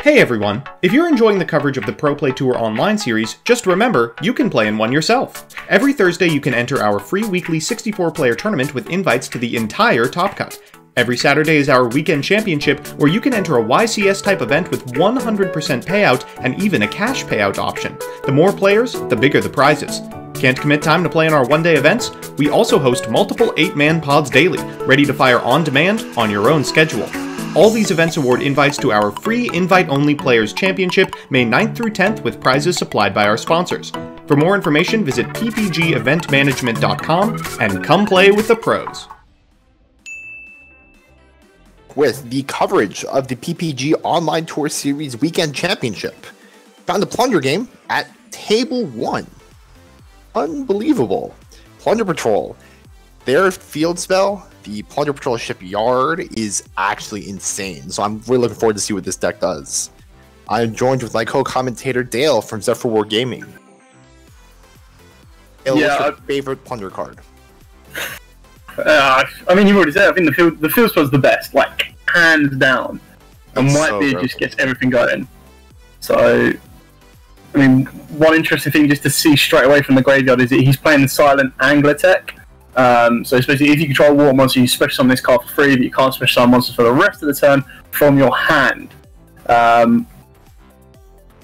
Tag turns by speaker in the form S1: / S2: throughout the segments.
S1: Hey everyone! If you're enjoying the coverage of the Pro Play Tour Online series, just remember, you can play in one yourself. Every Thursday you can enter our free weekly 64-player tournament with invites to the entire Top Cut. Every Saturday is our Weekend Championship, where you can enter a YCS-type event with 100% payout and even a cash payout option. The more players, the bigger the prizes. Can't commit time to play in our one-day events? We also host multiple 8-man pods daily, ready to fire on demand on your own schedule. All these events award invites to our free invite-only Players Championship, May 9th through 10th, with prizes supplied by our sponsors. For more information, visit ppgeventmanagement.com and come play with the pros.
S2: With the coverage of the PPG Online Tour Series Weekend Championship. Found the Plunder game at Table 1. Unbelievable. Plunder Patrol. Their field spell, the Plunder Patrol Shipyard, is actually insane. So I'm really looking forward to see what this deck does. I'm joined with my co-commentator Dale from Zephyr War Gaming. Dale, what's your favorite Plunder card?
S3: I mean, you've already said. I think the field spell's the best, like hands down. And Whitebeard just gets everything going. So, I mean, one interesting thing just to see straight away from the graveyard is that he's playing the Silent Angler tech. So especially if you control a water monster, you special summon this card for free, but you can't special summon monsters for the rest of the turn from your hand.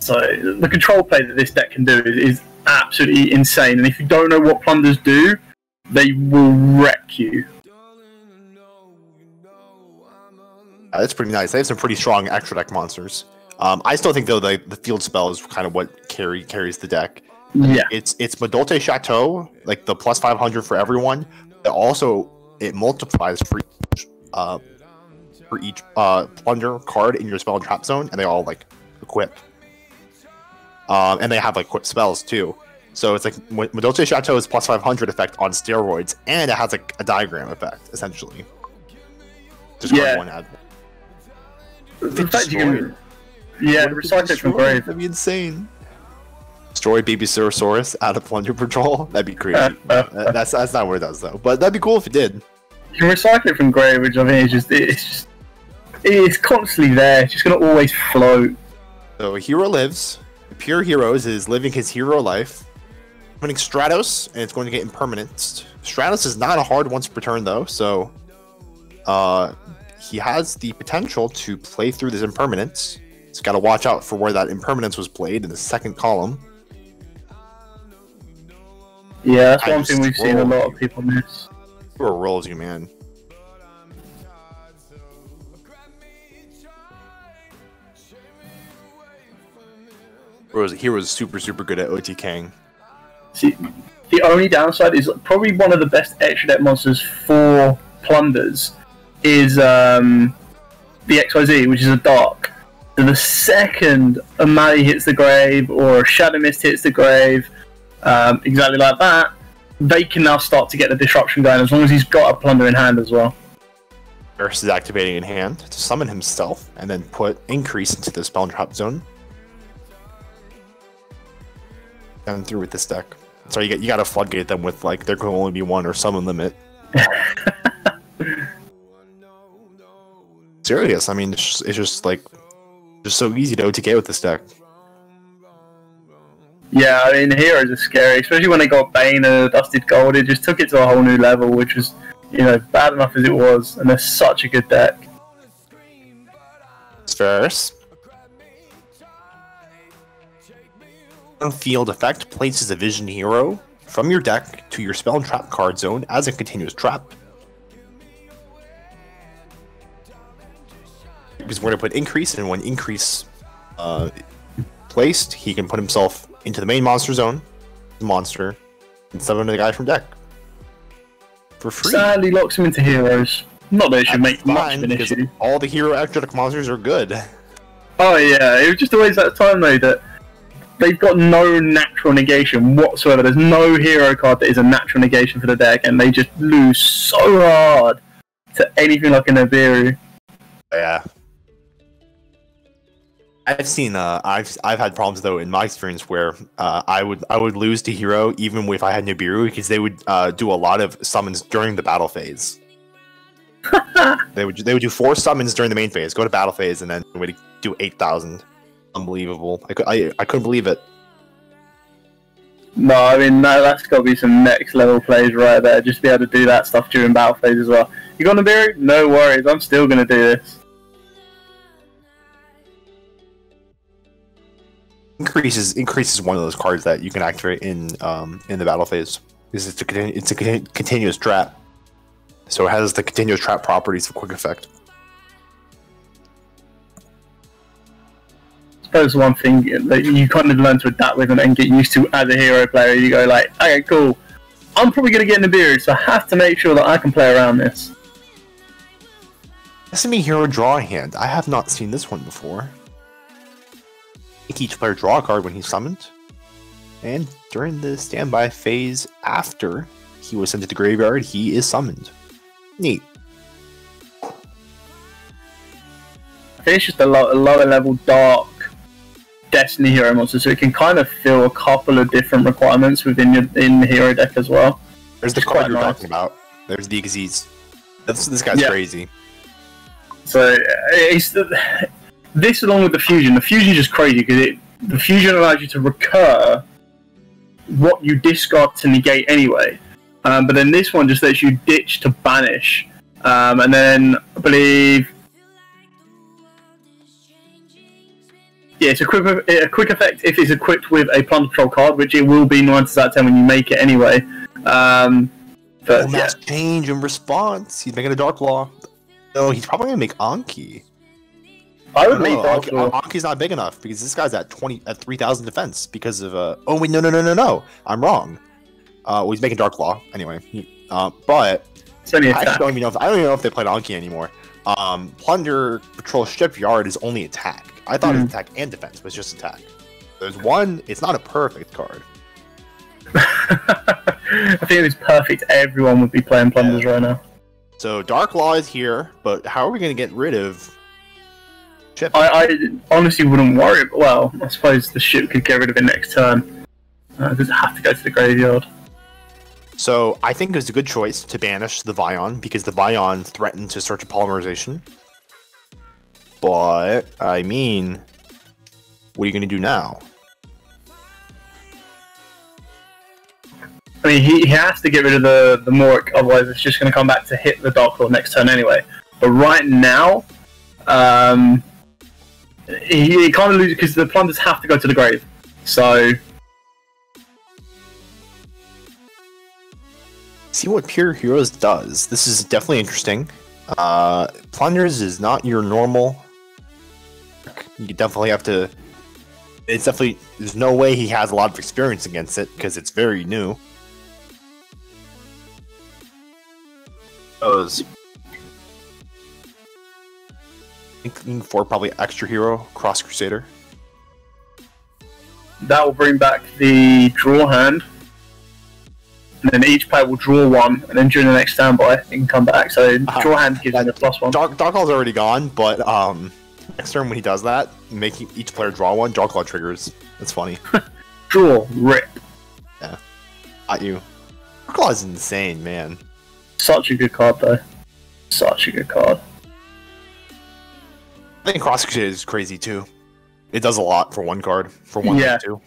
S3: So the control play that this deck can do is absolutely insane. And if you don't know what plunders do, they will wreck you.
S2: That's pretty nice. They have some pretty strong extra deck monsters. I still think though the field spell is kind of what carries the deck.
S3: Yeah,
S2: it's Madolte Chateau, like the plus 500 for everyone. But also, it multiplies for each plunder card in your spell and trap zone, and they all like equip. And they have like quick spells too. So it's like Madolte Chateau is plus 500 effect on steroids, and it has like a diagram effect essentially. Just one ad.
S3: The fact you can, recycle it from grave.
S2: That'd be insane. Destroy Baby Saurosaurus out of Plunder Patrol? That'd be crazy. That's not what it does though. But that'd be cool if it did.
S3: You can recycle it from grave, which I think it's constantly there. It's just gonna always float.
S2: So a hero lives. Pure Heroes is living his hero life. Winning Stratos, and it's going to get impermanence. Stratos is not a hard once per turn though, so he has the potential to play through this impermanence. He's got to watch out for where that impermanence was played in the second column.
S3: Yeah, that's one thing we've seen a lot of people miss.
S2: Hero rolls you, man. Hero's super good at OTKing.
S3: See, the only downside is probably one of the best extra deck monsters for plunders is the XYZ, which is a dark. So the second a Mali hits the grave or a Shadow Mist hits the grave, exactly like that, they can now start to get the disruption going as long as he's got a plunder in hand as well.
S2: Burst is activating in hand to summon himself and then put increase into the spell and trap zone. And through with this deck. So you got to floodgate them with like there can only be one or summon limit. Serious, I mean it's just like so easy to OTK with this deck.
S3: Yeah, I mean heroes are scary, especially when they got Bane and Dusted Gold. It just took it to a whole new level, which was, bad enough as it was, and they're such a good deck.
S2: Ferris. Field effect places a vision hero from your deck to your spell and trap card zone as a continuous trap. Because we're going to put increase, and when increase placed, he can put himself into the main monster zone, the monster, and summon the guy from deck for free.
S3: Sadly locks him into heroes. Not that it should make much of an issue.
S2: All the hero extra deck monsters are good.
S3: Oh yeah, it was just always that time though that they've got no natural negation whatsoever. There's no hero card that is a natural negation for the deck, and they just lose so hard to anything like an Nibiru.
S2: Yeah. I've seen I've had problems though in my experience where I would lose to hero even if I had Nibiru because they would do a lot of summons during the battle phase. They would do 4 summons during the main phase, go to battle phase, and then do 8,000. Unbelievable. I couldn't believe it.
S3: No, I mean, no, that's got to be some next level plays right there. Just to be able to do that stuff during battle phase as well. You got Nibiru? No worries, I'm still going to do this.
S2: Increases one of those cards that you can activate in the battle phase. It's a continuous trap, so it has the continuous trap properties of quick effect.
S3: I suppose one thing that you kind of learn to adapt with and get used to as a hero player. You go like, okay, cool. I'm probably going to get Nibiru, so I have to make sure that I can play around this.
S2: Sesame Hero Draw Hand. I have not seen this one before. Make each player draw a card when he's summoned, and during the standby phase after he was sent to the graveyard, he is summoned. Neat.
S3: I think it's just a lower level dark Destiny hero monster, so it can kind of fill a couple of different requirements within the hero deck as well.
S2: There's the card you're talking about. There's the Xyz. This guy's crazy.
S3: So this along with the fusion. The fusion is just crazy because the fusion allows you to recur what you discard to negate anyway. But then this one just lets you ditch to banish, and then I believe. Yeah, it's a quick effect if it's equipped with a Plunder Patrol card, which it will be 9 out of 10 when you make it anyway. But
S2: mass change in response. He's making a Dark Law. No, he's probably gonna make Anki.
S3: I would make Dark Law.
S2: Anki's not big enough because this guy's at 3,000 defense because of oh wait, no, I'm wrong. Well, he's making Dark Law anyway. But I don't even know if they played Anki anymore. Plunder Patrol Shipyard is only attack. I thought it was attack and defense, but it's just attack. There's one, it's not a perfect card.
S3: I think if it's perfect, everyone would be playing Plunders right now.
S2: So Dark Law is here, but how are we going to get rid of Ship?
S3: I honestly wouldn't worry. Well, I suppose the ship could get rid of it next turn. Does it have to go to the graveyard?
S2: So I think it was a good choice to banish the Vion, because the Vion threatened to search a polymerization. But, I mean, what are you going to do now?
S3: I mean, he has to get rid of the Mork, otherwise it's just going to come back to hit the Dark Lord next turn anyway. But right now, he kind of loses because the Plunders have to go to the grave. So...
S2: See what Pure Heroes does. This is definitely interesting. Plunders is not your normal... You definitely have to... It's definitely... There's no way he has a lot of experience against it, because it's very new. Thinking for probably Extra Hero, Cross Crusader.
S3: That will bring back the draw hand. And then each player will draw one, and then during the next standby, it can come back. So draw hand gives him a +1.
S2: Dark Claw's already gone, but next turn when he does that, making each player draw one, Dark Claw triggers. That's funny.
S3: Draw, rip.
S2: Yeah. Got you. Dark Claw is insane, man.
S3: Such a good card, though. Such a good card.
S2: I think Cross Crusader is crazy, too. It does a lot for one card, for one and two.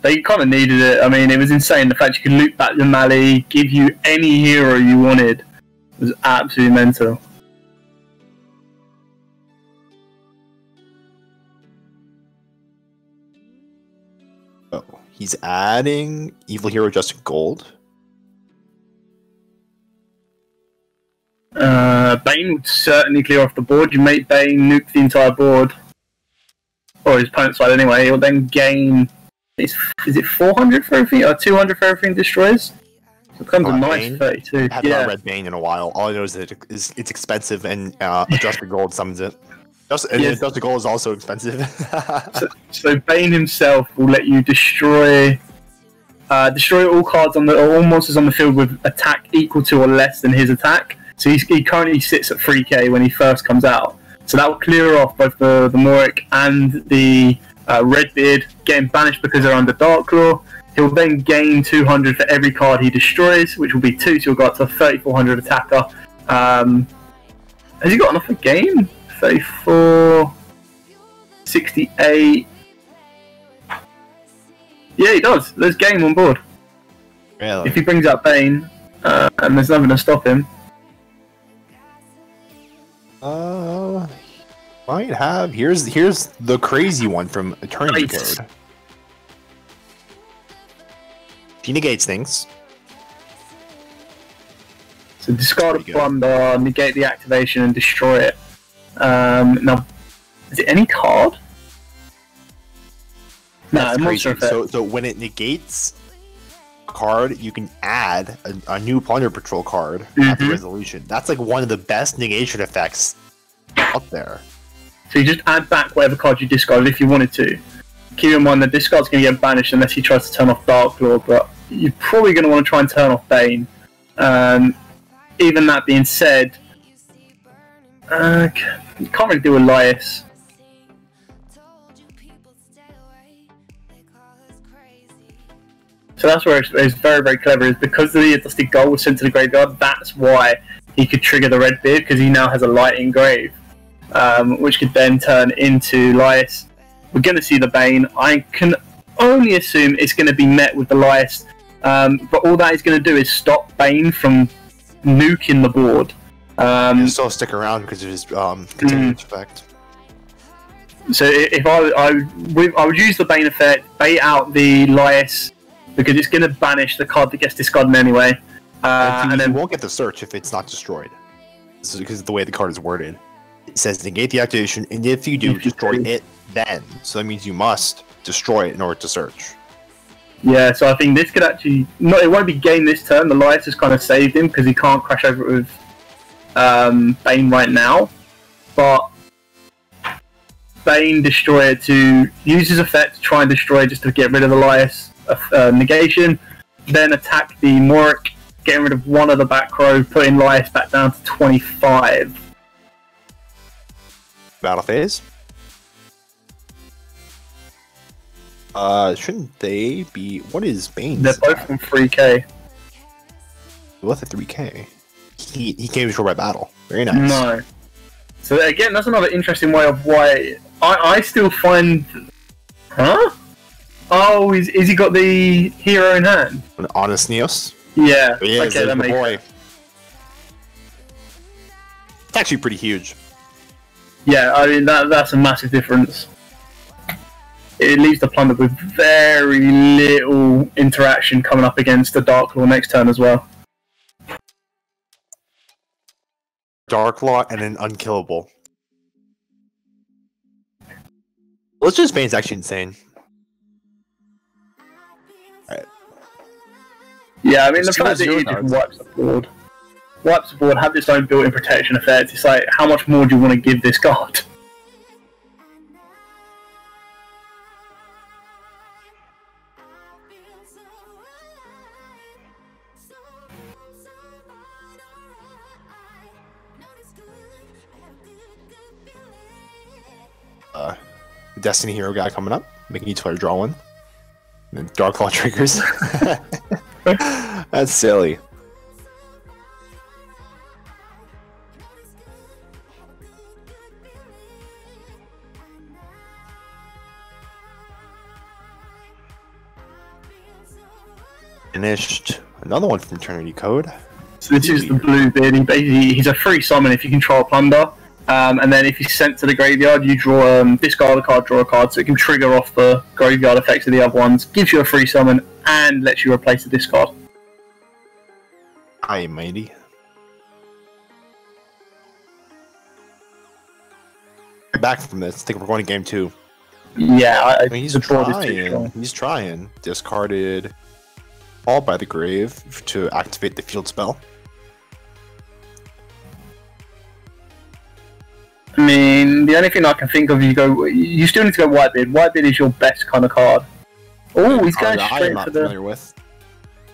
S3: They kind of needed it. I mean, it was insane. The fact you could loop back the Mali, give you any hero you wanted, was absolutely mental.
S2: Oh, he's adding Evil Hero Justin Gold.
S3: Bane would certainly clear off the board. You make Bane nuke the entire board, or his opponent's side anyway. He'll then gain. Is it 400 for everything or 200 for everything destroys? So it becomes a nice 32.
S2: I haven't read Bane in a while. All I know is that it's expensive, and Adjusted Gold summons it. Adjusted Gold is also expensive.
S3: so Bane himself will let you destroy all cards on all monsters on the field with attack equal to or less than his attack. So he currently sits at 3k when he first comes out. So that will clear off both the Morik and the Redbeard, getting banished because they're under Dark Claw. He'll then gain 200 for every card he destroys, which will be 2, so he'll go up to a 3400 attacker. Has he got enough for game? 34... 68. Yeah, he does. There's game on board.
S2: Really?
S3: If he brings out Bane, and there's nothing to stop him.
S2: Might have. Here's the crazy one from Eternity
S3: Nice.
S2: Code. He negates things.
S3: So discard a
S2: Pretty good.
S3: plunder, negate the activation, and destroy it. Now, is it any card? No,
S2: That's
S3: monster
S2: crazy.
S3: effect.
S2: So when it negates a card, you can add a new Plunder Patrol card after
S3: Mhm.
S2: resolution. That's like one of the best negation effects out there.
S3: So you just add back whatever card you discarded if you wanted to. Keep in mind that this card's going to get banished unless he tries to turn off Dark Lord, but you're probably going to want to try and turn off Bane. Even that being said, you can't really do Elias. So that's where it's very, very clever, is because the Dusty Gold was sent to the graveyard, that's why he could trigger the Red Beard, because he now has a light engrave, which could then turn into Lias. We're going to see the Bane. I can only assume it's going to be met with the Lias, but all that is going to do is stop Bane from nuking the board.
S2: He'll still stick around because of his continuance effect.
S3: So if I would use the Bane effect, bait out the Lias, because it's going to banish the card that gets discarded anyway.
S2: And
S3: And
S2: you
S3: then
S2: won't get the search if it's not destroyed. This is because of the way the card is worded. It says negate the activation, and if you do,
S3: If you
S2: destroy
S3: do.
S2: it then. So that means you must destroy it in order to search.
S3: yeah, so I think this could actually it won't be game this turn. The Lias has kind of saved him because he can't crash over it with Bane right now. But Bane Destroyer to use his effect to try and destroy just to get rid of the Lias negation, then attack the Morik, getting rid of one of the back row, putting Lias back down to 25.
S2: Battle phase. Shouldn't they be? What is Bane's?
S3: They're both from 3k.
S2: Both at 3k. He can't be destroyed by battle. Very nice.
S3: No. So again, that's another interesting way of why I still find. Huh? Oh, is he got the hero in hand?
S2: An honest Neos.
S3: Yeah.
S2: He is,
S3: Okay,
S2: there's
S3: that
S2: the
S3: makes
S2: boy.
S3: sense.
S2: It's actually pretty huge.
S3: Yeah, I mean that's a massive difference. It leaves the plunder with very little interaction coming up against the Dark Law next turn as well.
S2: Dark Law and an unkillable. Let's just Bane's actually insane.
S3: Yeah, I mean the
S2: Just
S3: fact that
S2: zero
S3: he just
S2: cards.
S3: wipes the board, have its own built-in protection effect. It's like, how much more do you want to give this card?
S2: Destiny Hero guy coming up, making each player draw one. And then Dark Claw triggers. That's silly. Finished. Another one from Eternity Code.
S3: So this is the blue beard. He's a free summon if you control plunder. And then if he's sent to the graveyard, you draw discard a card, draw a card, so it can trigger off the graveyard effects of the other ones, gives you a free summon, and lets you replace the discard.
S2: Hi, mighty. Back from this. I think we're going to game 2.
S3: Yeah,
S2: I mean, he's
S3: the board is too
S2: trying.
S3: strong.
S2: He's trying. Discarded all by the grave to activate the field spell.
S3: I mean, the only thing I can think of, you still need to go Whitebeard. Whitebeard is your best kind of card. Oh, he's going
S2: Card that I am
S3: straight
S2: not
S3: for the.
S2: familiar with.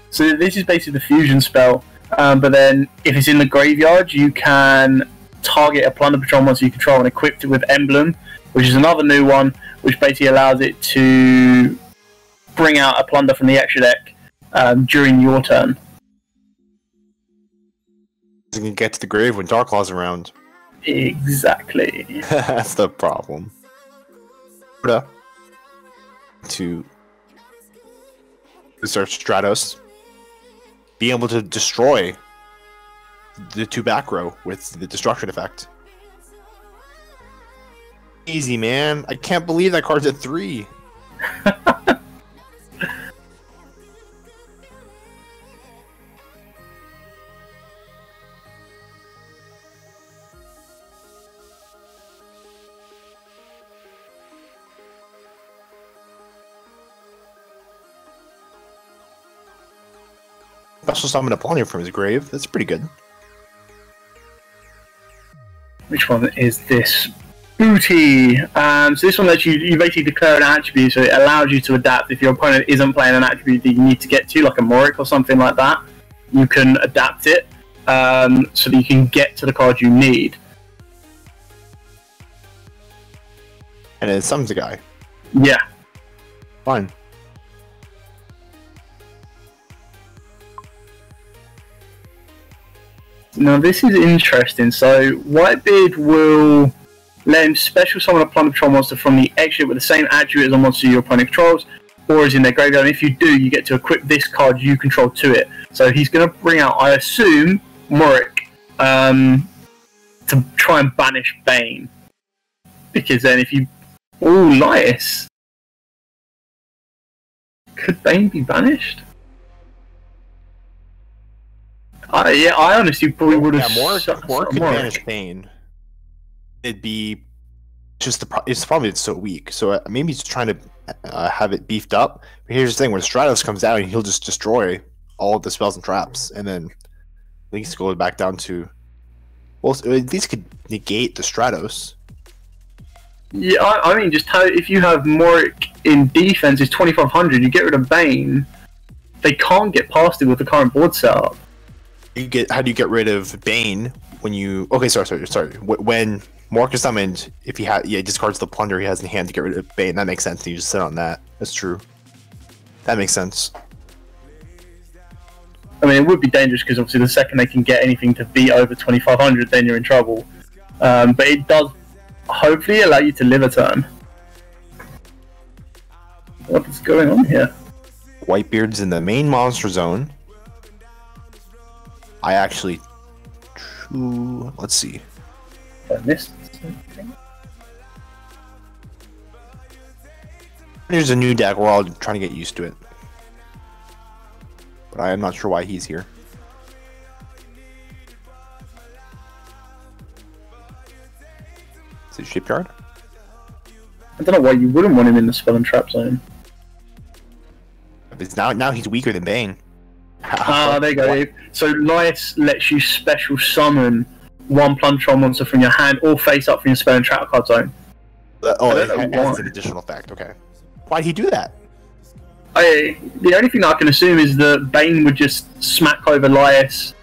S3: So this is basically the fusion spell. But then, if it's in the graveyard, you can target a plunder patrol monster you control and equip it with emblem, which is another new one, which basically allows it to bring out a plunder from the extra deck during your turn.
S2: You can get to the grave when Darklaw's around.
S3: Exactly.
S2: That's the problem. to start Stratos, being able to destroy the 2 back row with the destruction effect. Easy, man. I can't believe that card's at 3. Special summon a Polonium from his grave. That's pretty good.
S3: Which one is this? Booty. So this one lets you basically declare an attribute, so it allows you to adapt if your opponent isn't playing an attribute that you need to get to, like a Morik or something like that. You can adapt it so that you can get to the card you need.
S2: And it summons a guy.
S3: Yeah.
S2: Fine.
S3: Now this is interesting. So Whitebeard will let him special summon a Plunder Patrol monster from the extra with the same attribute as a monster your opponent controls, or is in their graveyard. And if you do, you get to equip this card you control to it. So he's going to bring out, I assume, Morik to try and banish Bane. Because then if you... Ooh, Lias. Could Bane be banished? Yeah, I honestly probably would have...
S2: Yeah, Morik could banish Bane. It'd be just it's probably so weak. So maybe he's trying to have it beefed up. But here's the thing: when Stratos comes out, he'll just destroy all of the spells and traps, and then at least go back down to. Well, at least could negate the Stratos.
S3: Yeah, I mean, just how if you have Morik in defense is 2500, you get rid of Bane. They can't get past it with the current board setup.
S2: How do you get rid of Bane when you? Okay, sorry. When Morik is summoned, if he discards the plunder he has in hand to get rid of Bane. That makes sense. You just sit on that. That's true. That makes sense.
S3: I mean, it would be dangerous because obviously the second they can get anything to be over 2500, then you're in trouble. But it does hopefully allow you to live a turn. What is going on here?
S2: Whitebeard's in the main monster zone. I actually... Let's see.
S3: I missed something.
S2: There's a new deck. We're all trying to get used to it. But I am not sure why he's here. Is it Shipyard?
S3: I don't know why you wouldn't want him in the spell and trap zone.
S2: It's now he's weaker than Bane.
S3: There you go. So Lias lets you special summon one Plunder Patrol monster from your hand or face up from your spell and trap card zone.
S2: It has an additional effect. Okay. Why'd he do that?
S3: The only thing I can assume is that Bane would just smack over Lias.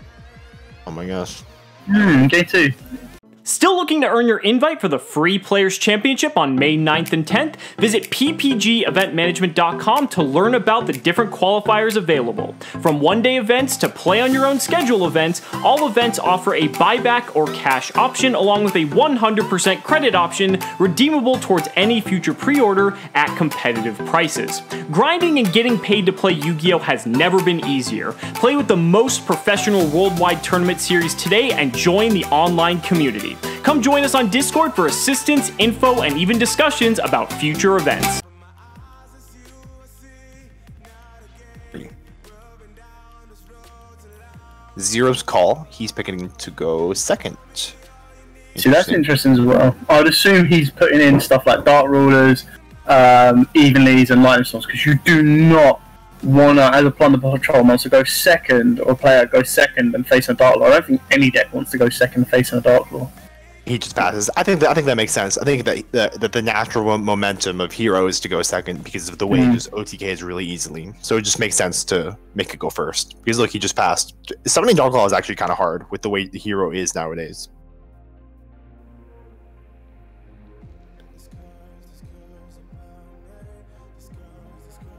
S2: Oh my gosh.
S3: Game 2.
S4: Still looking to earn your invite for the free Players Championship on May 9th and 10th? Visit ppgeventmanagement.com to learn about the different qualifiers available. From one-day events to play-on-your-own schedule events, all events offer a buyback or cash option along with a 100% credit option redeemable towards any future pre-order at competitive prices. Grinding and getting paid to play Yu-Gi-Oh! Has never been easier. Play with the most professional worldwide tournament series today and join the online community. Come join us on Discord for assistance, info, and even discussions about future events.
S2: Zero's call. He's picking to go second.
S3: See, that's interesting as well. I would assume he's putting in stuff like Dark Rulers, Evenlies, and Lightning Storms, because you do not want to, as a Plunder Patrol monster, go second, or a player go second and face a Dark Law. I don't think any deck wants to go second and face a Dark Law.
S2: He just passes. I think that makes sense. I think that the natural momentum of Hero is to go second because of the way he just OTKs really easily. So it just makes sense to make it go first. Because look, he just passed. Summoning Dark Law is actually kind of hard with the way the Hero is nowadays.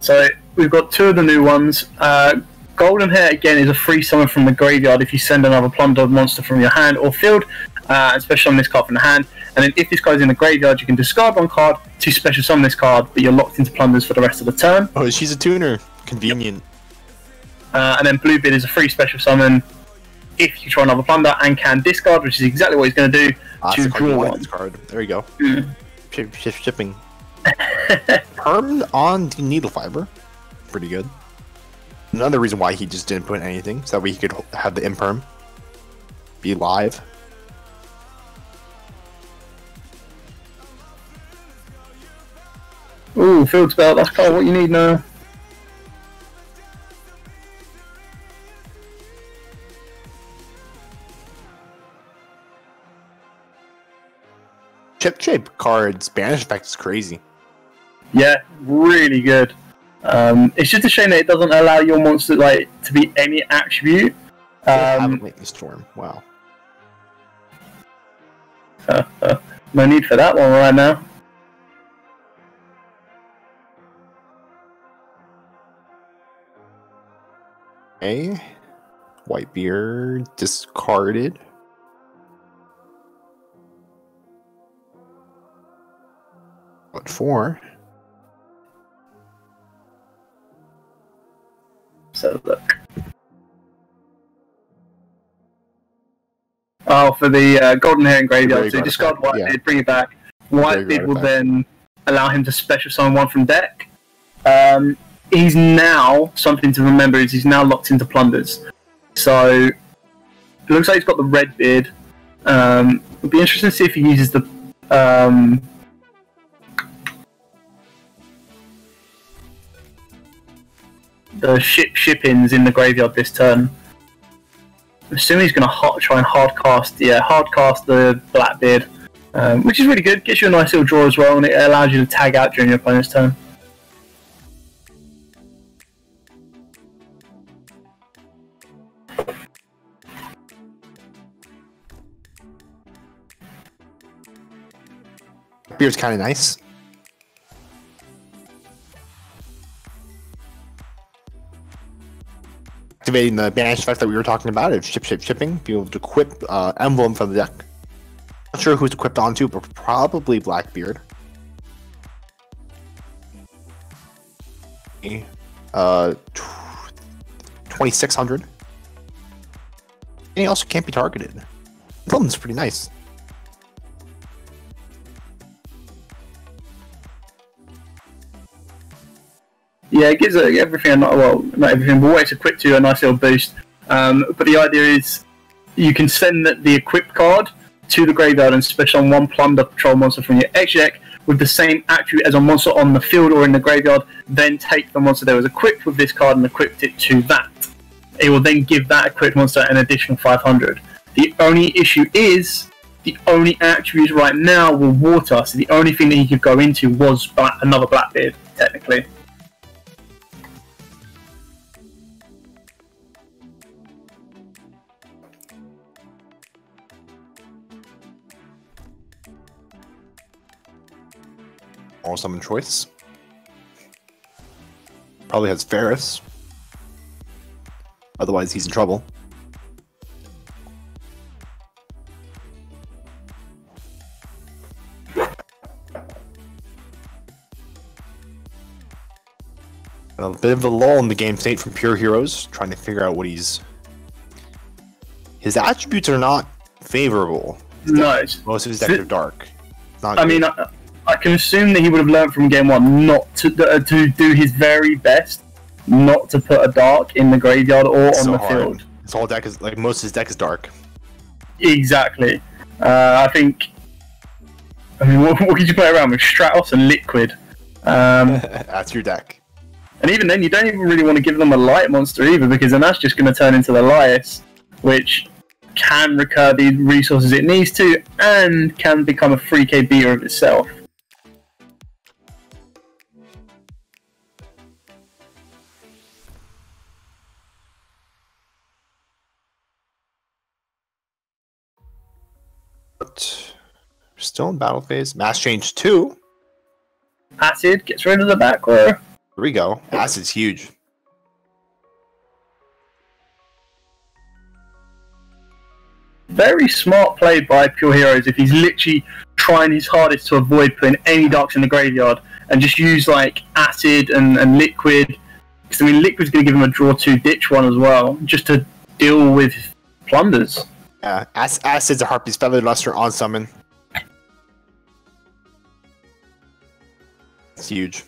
S3: So we've got 2 of the new ones. Golden Hair, again, is a free summon from the graveyard if you send another Plunder monster from your hand or field, especially on this card from the hand. And then if this card is in the graveyard, you can discard one card to special summon this card, but you're locked into plunders for the rest of the turn.
S2: Oh, she's a tuner. Convenient.
S3: And then Bluebeard is a free special summon if you try another plunder and can discard, which is exactly what he's going to do to draw one.
S2: Card. There you go. Shipping. Perm on the Needle Fiber. Pretty good. Another reason why he just didn't put anything, so that way he could have the imperm be live.
S3: Ooh, Field Spell, that's kind of what you need now.
S2: Chip shape cards, Banish effect is crazy.
S3: Yeah, really good. It's just a shame that it doesn't allow your monster to be any attribute.
S2: Lightning Storm. Wow.
S3: No need for that one right now.
S2: Okay. Whitebeard discarded. What for?
S3: So look. Oh, for the Golden Hair and Graveyard. So discard Whitebeard, bring it back. Whitebeard will then allow him to special summon one from deck. He's now, something to remember is he's now locked into plunders. So it looks like he's got the red beard. It'll be interesting to see if he uses the ship-ins in the graveyard this turn. I'm assuming he's going to try and hard cast the Blackbeard, which is really good. Gets you a nice little draw as well, and it allows you to tag out during your opponent's turn.
S2: Beard's kind of nice. Activating the banish effect that we were talking about of shipping, be able to equip emblem from the deck. Not sure who's equipped onto, but probably Blackbeard. 2600. And he also can't be targeted. Emblem's pretty nice.
S3: Yeah, it gives everything, not everything, but what it's equipped to a nice little boost. But the idea is you can send the equipped card to the graveyard and special on one plunder patrol monster from your extra deck with the same attribute as a monster on the field or in the graveyard, then take the monster that was equipped with this card and equipped it to that. It will then give that equipped monster an additional 500. The only issue is the only attributes right now were water, so the only thing that he could go into was another Blackbeard, technically.
S2: Or summon choice. Probably has Ferris. Otherwise, he's in trouble. A bit of a lull in the game state from Pure Heroes, trying to figure out what he's... His attributes are not favorable.
S3: No.
S2: Most of his decks are dark.
S3: I mean, I can assume that he would have learned from game one not to do his very best, not to put a dark in the graveyard or on the field.
S2: His whole deck is like most of his deck is dark.
S3: Exactly. I think. I mean, what could you play around with? Stratos and Liquid.
S2: That's your deck.
S3: And even then, you don't even really want to give them a light monster either, because then that's just going to turn into the Lias, which can recur the resources it needs to, and can become a 3k beater of itself.
S2: But still in battle phase. Mass Change 2.
S3: Acid gets rid of the back row.
S2: Here we go. Acid's huge.
S3: Very smart play by Pure Heroes if he's literally trying his hardest to avoid putting any darks in the graveyard and just use like acid and liquid. Because I mean, liquid's going to give him a draw 2 ditch 1 as well, just to deal with plunders.
S2: Yeah, acid's a Harpy's Feather Luster on summon. It's huge.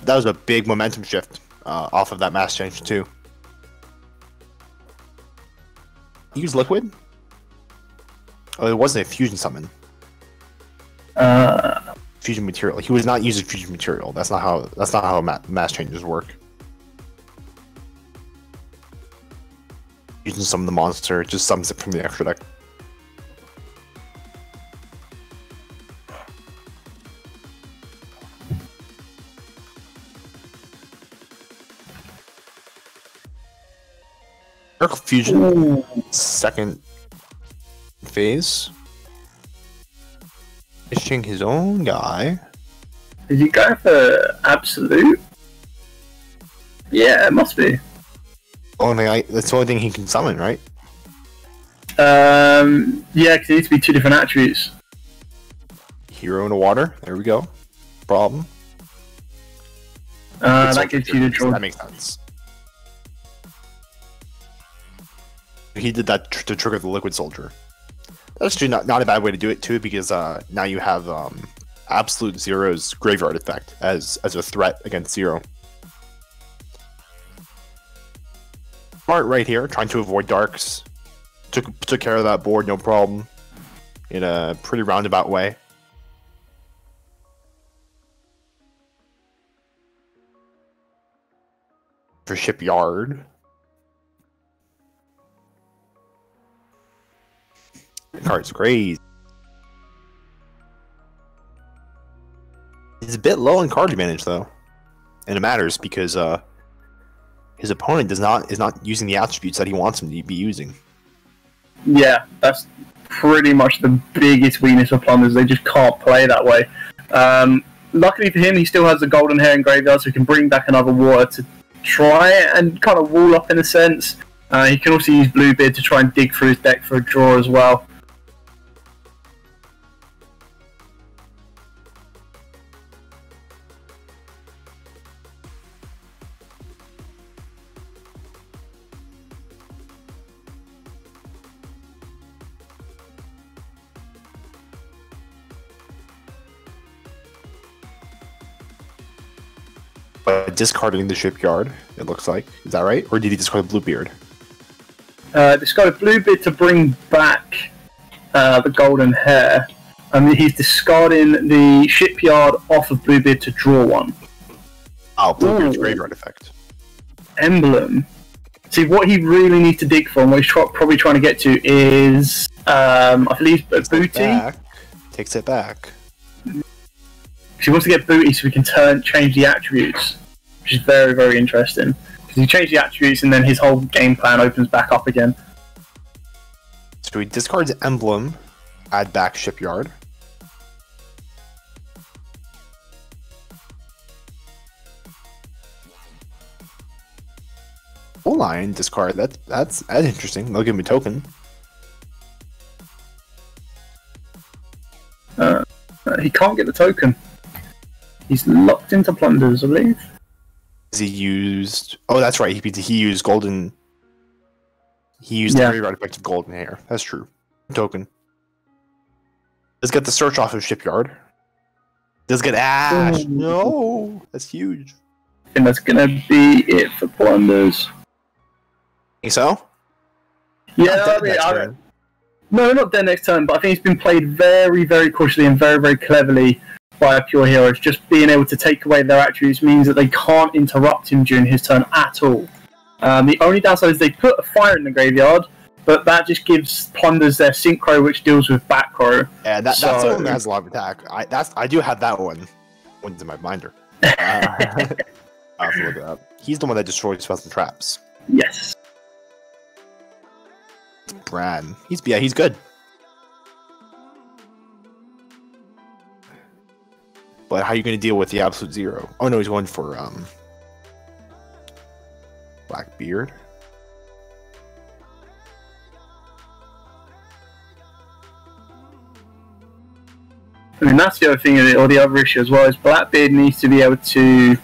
S2: That was a big momentum shift off of that mass change too. Use liquid? Oh, it wasn't a fusion summon. Fusion material. He was not using fusion material. That's not how mass changes work. Using some of the monster, just summons it from the extra deck. Miracle Fusion,
S3: Ooh.
S2: second phase. Fishing his own guy.
S3: Is he going for absolute? Yeah, it must be.
S2: That's the only thing he can summon, right?
S3: Yeah, because it needs to be 2 different attributes.
S2: Hero in the water. There we go. Problem.
S3: That gives you the draw.
S2: That makes sense. He did that to trigger the Liquid Soldier. That's actually not a bad way to do it too, because now you have Absolute Zero's Graveyard effect as a threat against Zero. Smart right here, trying to avoid darks. Took care of that board, no problem. In a pretty roundabout way. For Shipyard. The card's crazy. He's a bit low in card advantage though. And it matters because his opponent is not using the attributes that he wants him to be using.
S3: Yeah, that's pretty much the biggest weakness of Plunders. They just can't play that way. Luckily for him, he still has the Golden Hair in graveyard, so he can bring back another water to try and kind of wall up in a sense. He can also use Bluebeard to try and dig through his deck for a draw as well.
S2: Discarding the Shipyard, it looks like. Is that right? Or did he discard Bluebeard?
S3: Discarded Bluebeard to bring back the Golden Hair. He's discarding the Shipyard off of Bluebeard to draw 1.
S2: Oh, Bluebeard's Graveyard effect.
S3: Emblem. See, what he really needs to dig for, and what he's probably trying to get to, is I believe Booty.
S2: Takes it back.
S3: He wants to get Booty so we can change the attributes, which is very, very interesting. Because you change the attributes and then his whole game plan opens back up again.
S2: So he discards Emblem, add back Shipyard. Full line discard. That's interesting. They'll give him a token.
S3: He can't get the token. He's locked into Plunders, I believe.
S2: He used... Oh, that's right. He used Golden... He used the Graveyard effect of Golden Hair. That's true. Token. Let's get the search off of Shipyard. Does get Ash. Ooh. No! That's huge.
S3: And that's gonna be it for Plunders.
S2: Think so?
S3: Yeah, no, not dead next turn, but I think it's been played very, very cautiously and very, very cleverly by Pure Heroes. Just being able to take away their attributes means that they can't interrupt him during his turn at all. The only downside is they put a fire in the graveyard, but that just gives Plunders their Synchro, which deals with back row.
S2: Yeah, that's the one that has a lot of attack. I do have that one. One's in my binder. I'll have to look it up. He's the one that destroys spells and traps.
S3: Yes.
S2: It's Brad. He's good. But how are you going to deal with the Absolute Zero? Oh no, he's going for Blackbeard.
S3: I mean, that's the other thing, or the other issue as well, is Blackbeard needs to be able to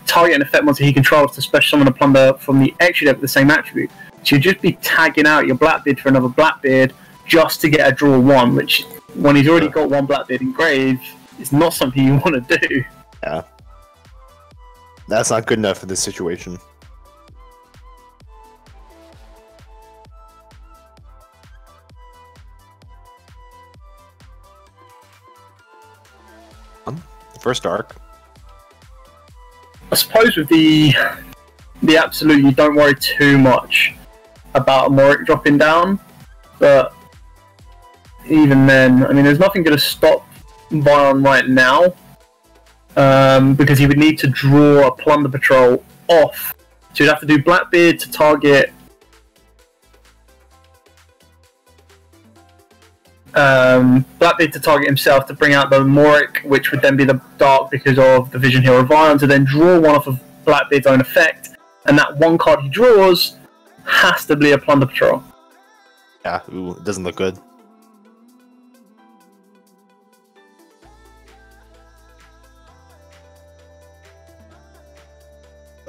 S3: target an effect monster he controls to special summon a plunder from the extra deck with the same attribute. So you'd just be tagging out your Blackbeard for another Blackbeard just to get a draw 1, which, when he's already got one Blackbeard in grave, is not something you want to do.
S2: Yeah. That's not good enough for this situation. First arc.
S3: I suppose with the absolute, you don't worry too much about a Morik dropping down, but even then, I mean, there's nothing going to stop Vion right now, because he would need to draw a Plunder Patrol off. So you'd have to do Blackbeard to target Blackbeard to target himself to bring out the Morik, which would then be the Dark because of the Vision Hero Vion, to then draw one off of Blackbeard's own effect, and that one card he draws has to be a Plunder Patrol.
S2: Yeah, ooh, it doesn't look good.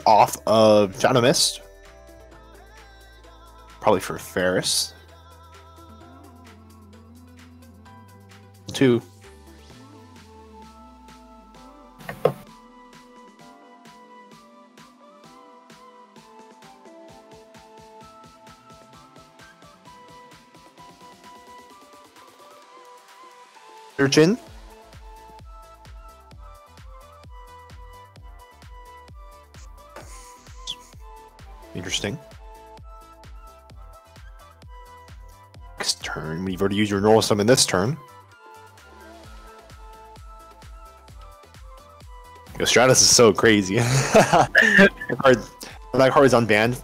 S2: Off of Shadow Mist. Probably for Ferris. 2. Urchin. Interesting. Next turn, we've already used your normal summon this turn. Yo, Stratus is so crazy. When that card is unbanned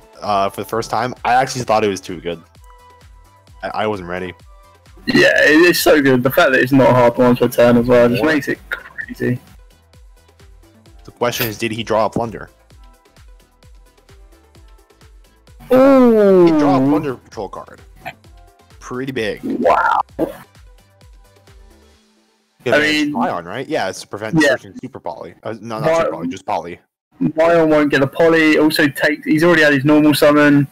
S2: for the first time, I actually thought it was too good. I wasn't ready.
S3: Yeah, it is so good. The fact that it's not hard once per turn as well just makes it crazy.
S2: The question is, did he draw a Plunder?
S3: Ooh.
S2: He draw a Plunder Patrol card. Pretty big.
S3: Wow.
S2: I mean, Ion, right? Yeah, it's to prevent searching Super Poly. No, not Super Poly, just Poly.
S3: Vion won't get a Poly. Also, he's already had his normal summon,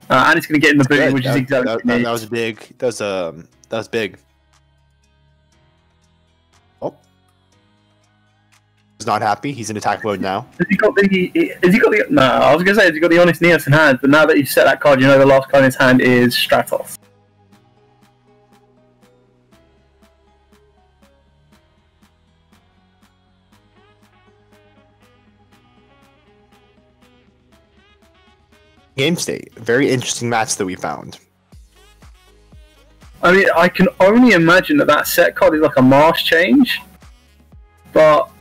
S3: and it's going to get in the boot, which is exactly what
S2: that was big. That was big. Oh, he's not happy. He's in attack mode now.
S3: Has he got the? No, I was going to say, has he got the Honest Neos in hand? But now that you've set that card, you know the last card in his hand is Stratos.
S2: Game state. Very interesting match that we found.
S3: I mean, I can only imagine that set card is like a Marsh change, but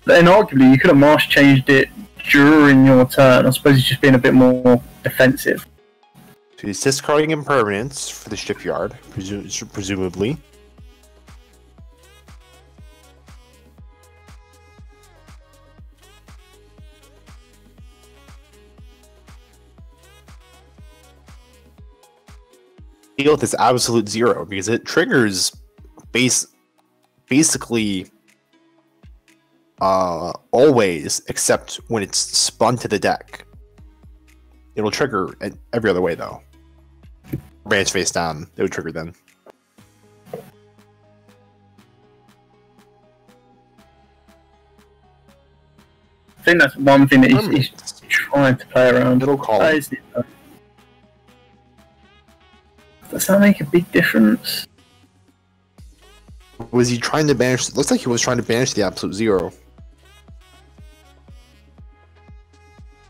S3: then arguably you could have Marsh changed it during your turn. I suppose he's just being a bit more defensive.
S2: So he's discarding impermanence for the shipyard, presumably. Deal with this absolute 0 because it triggers basically always except when it's spun to the deck. It'll trigger every other way though. Branch face down, it would trigger then.
S3: I think that's one thing that he's trying to play around.
S2: Middle call.
S3: Does that make a big difference?
S2: Was he trying to banish? Looks like he was trying to banish the absolute 0.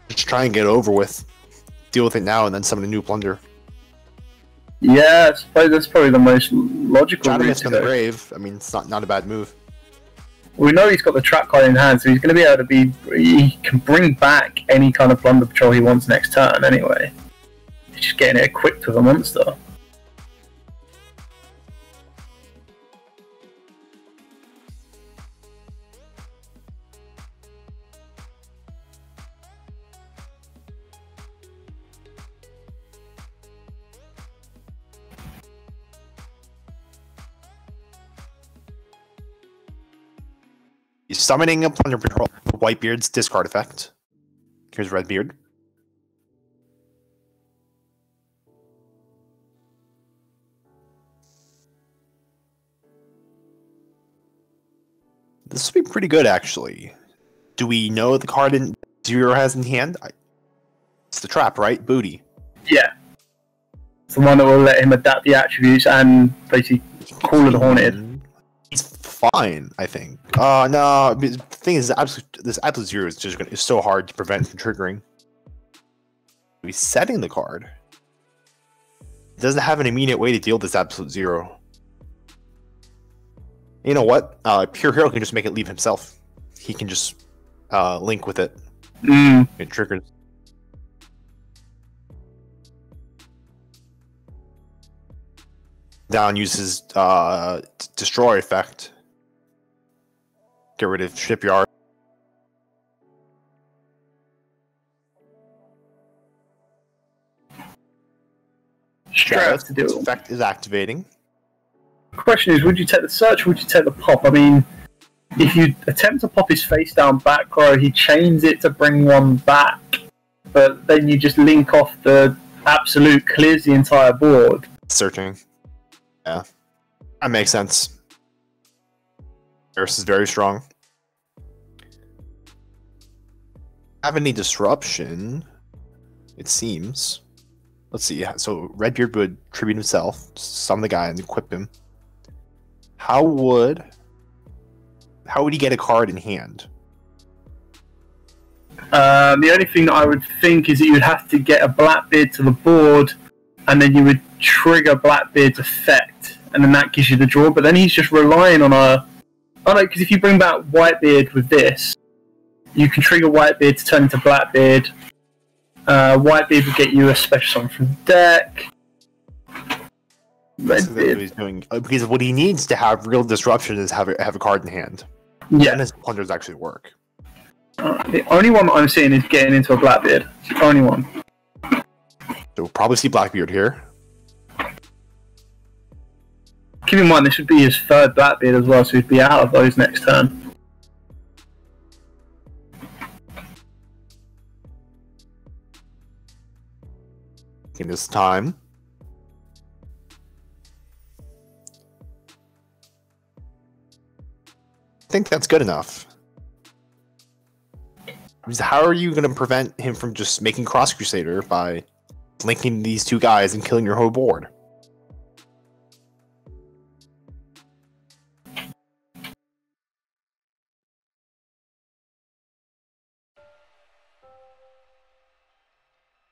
S2: Just try and get it over with. Deal with it now and then summon a new Plunder.
S3: Yeah, I suppose that's probably the most logical
S2: Shadow
S3: route
S2: Mist
S3: to
S2: on the
S3: go.
S2: grave. I mean, it's not a bad move.
S3: We know he's got the trap card in hand, so he's going to be able to he can bring back any kind of Plunder Patrol he wants next turn anyway. He's just getting it equipped with a monster.
S2: He's summoning a Plunder Patrol. Whitebeard's discard effect. Here's Redbeard. This will be pretty good, actually. Do we know the card in Zero has in hand? It's the trap, right? Booty.
S3: Yeah. It's the one that will let him adapt the attributes and basically Call of the Haunted.
S2: He's fine, I think. No. The thing is, this absolute zero is just it's so hard to prevent from triggering. He's setting the card. It doesn't have an immediate way to deal with this absolute zero. You know what? Pure Hero can just make it leave himself. He can just link with it. It triggers. Down uses destroy effect. Get rid of Shipyard.
S3: Stress to do.
S2: Effect is activating.
S3: The question is, would you take the search or would you take the pop? I mean, if you attempt to pop his face down back row, he chains it to bring one back, but then you just link off the absolute, clears the entire board.
S2: Searching. Yeah. That makes sense. Eris is very strong. Have any disruption? It seems. Let's see. So Redbeard would tribute himself, summon the guy, and equip him. How would he get a card in hand?
S3: The only thing that I would think is that you would have to get a Blackbeard to the board, and then you would trigger Blackbeard's effect, and then that gives you the draw. But then he's just relying on a... Oh no, because if you bring back Whitebeard with this, you can trigger Whitebeard to turn into Blackbeard. Whitebeard will get you a special summon from the deck.
S2: That's what he's doing. Because what he needs to have real disruption is have a card in hand.
S3: Yeah.
S2: And his plunders actually work.
S3: The only one that I'm seeing is getting into a Blackbeard. It's the only one.
S2: So we'll probably see Blackbeard here.
S3: Keep in mind, this would be his third Blackbeard as well, so he'd be out of those next turn.
S2: In this time. I think that's good enough. How are you going to prevent him from just making Cross Crusader by linking these two guys and killing your whole board?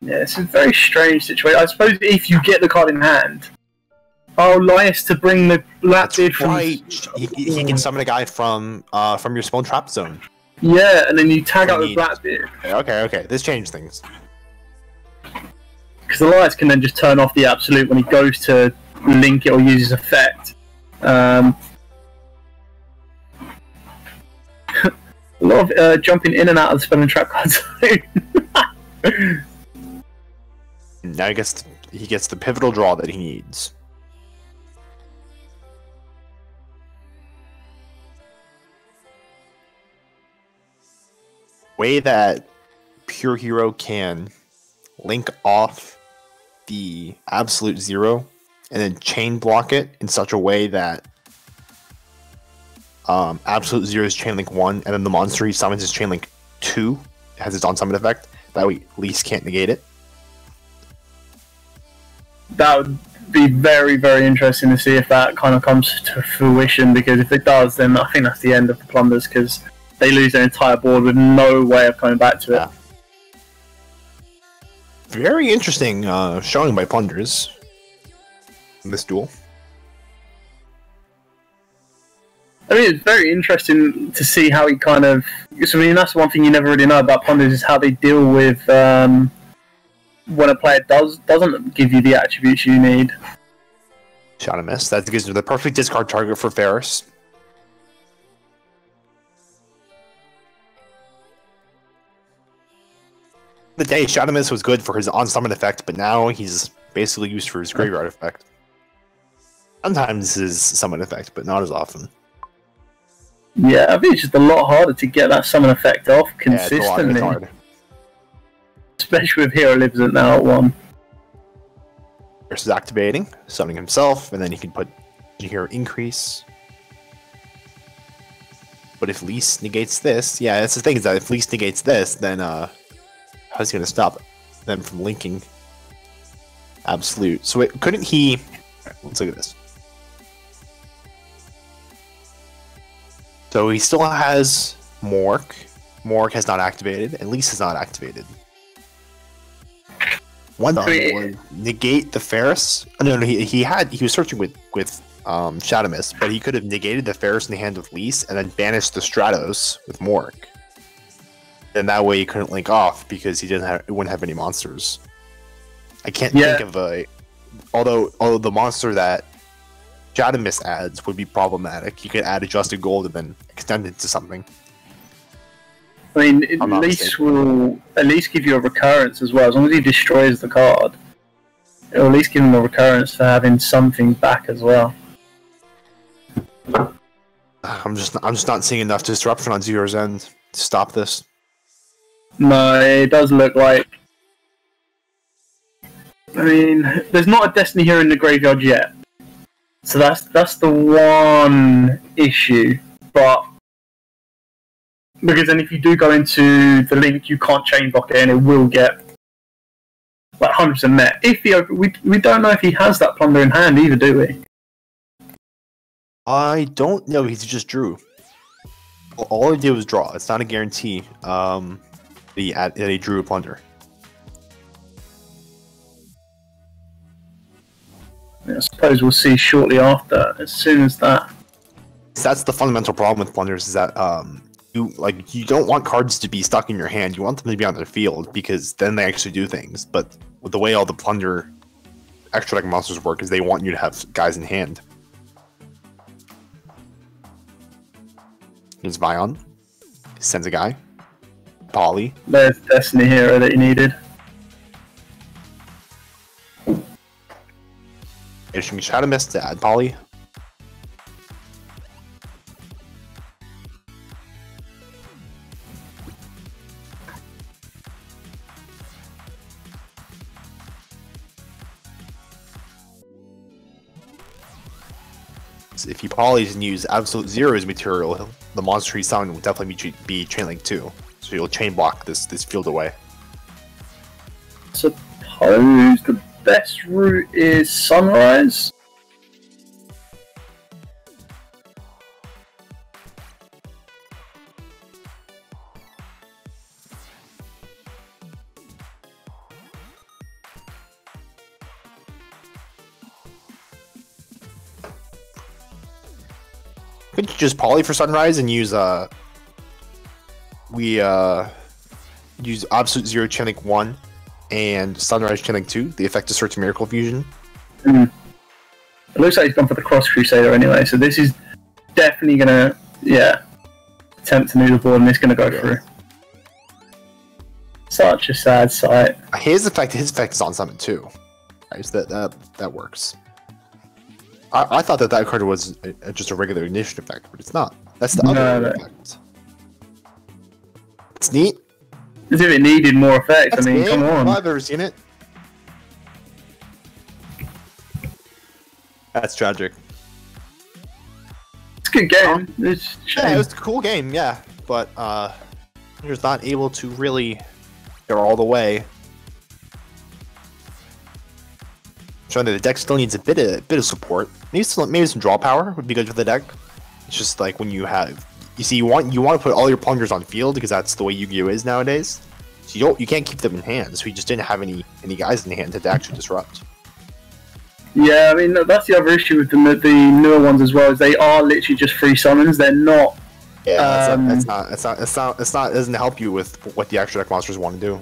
S3: Yeah, it's a very strange situation. I suppose if you get the card in hand, Lias to bring the Blackbeard from...
S2: Right. He can summon a guy from your spawn trap zone.
S3: Yeah, and then you tag out the Blackbeard.
S2: Okay. This changed things.
S3: Because Elias can then just turn off the absolute when he goes to link it or use his effect. A lot of jumping in and out of the spell and trap card zone.
S2: Now he gets the pivotal draw that he needs. Way that Pure Hero can link off the absolute zero and then chain block it in such a way that absolute zero is chain link 1, and then the monster he summons is chain link 2. It has its on summon effect. That way, Lease can't negate it.
S3: That would be very, very interesting to see if that kind of comes to fruition, because if it does, then I think that's the end of the Plunders, because they lose their entire board with no way of coming back to it.
S2: Yeah. Very interesting showing by Plunders in this duel.
S3: I mean, it's very interesting to see how he kind of... I mean, that's one thing you never really know about Plunders, is how they deal with when a player doesn't give you the attributes you need.
S2: Shot a miss. That gives you the perfect discard target for Ferris. The day Shadamis was good for his on-summon effect, but now he's basically used for his graveyard effect. Sometimes his summon effect, but not as often.
S3: Yeah, I think it's just a lot harder to get that summon effect off consistently.
S2: Yeah, hard.
S3: Especially with Hero Lives it now at 1.
S2: Versus activating, summoning himself, and then you can put Hero Increase. But if Lease negates this, yeah, that's the thing, is that if Lease negates this, then how's he going to stop them from linking Absolute? So couldn't he... Let's look at this. So he still has Mork. Mork has not activated, and Lease has not activated. One thing would negate the Ferris. No, he was searching with Shadow Mist, but he could have negated the Ferris in the hand of Lease and then banished the Stratos with Mork. And that way he couldn't link off because he wouldn't have any monsters. I can't think of a... Although the monster that Shadow Mist adds would be problematic. You could add Adjusted Gold and then extend it to something.
S3: I mean, Lease will at least give you a recurrence as well. As long as he destroys the card, it'll at least give him a recurrence for having something back as well.
S2: I'm just not seeing enough disruption on Zero's end to stop this.
S3: No, it does look like... I mean, there's not a Destiny Hero in the graveyard yet. So that's the one issue. But... Because then if you do go into the link, you can't chain block it and it will get like 100% met. If we don't know if he has that Plunder in hand either, do we?
S2: I don't know. He just drew. All he did was draw. It's not a guarantee that he drew a Plunder.
S3: I suppose we'll see shortly after, as soon as that.
S2: That's the fundamental problem with Plunders, is that you don't want cards to be stuck in your hand. You want them to be on the field because then they actually do things. But with the way all the Plunder extra deck monsters work is they want you to have guys in hand. Here's Vion. Sends a guy. Polly.
S3: There's Destiny Hero that you needed.
S2: Issuing Shadow Mist to add Polly. If he polys and use Absolute Zero's material, the monster he's summoned will definitely be chain link too. So you'll chain block this field away.
S3: Suppose the best route is Sunrise.
S2: Couldn't you just poly for Sunrise and use use Absolute Zero Chain Link 1 and Sunrise Chain Link 2, the effect of Search Miracle Fusion?
S3: It looks like he's gone for the Cross Crusader anyway, so this is definitely gonna attempt to move the board and it's gonna go through. Such a sad sight.
S2: His effect is on summon too. Right, so that works. I thought that card was just a regular ignition effect, but it's not. That's the other effect. It's neat.
S3: As if it needed more effects. I mean, come on.
S2: I've ever seen it. That's tragic.
S3: It's a good game. It's
S2: it was a cool game, yeah. But he was not able to really go all the way. Showing that the deck still needs a bit of support. Maybe some draw power would be good for the deck. It's just like when you want to put all your plungers on field because that's the way Yu-Gi-Oh is nowadays. So you can't keep them in hand. So he just didn't have any guys in hand to actually disrupt.
S3: Yeah, I mean that's the other issue with the newer ones as well. Is they are literally just free summons. They're not.
S2: Yeah, it doesn't help you with what the extra deck monsters want to do.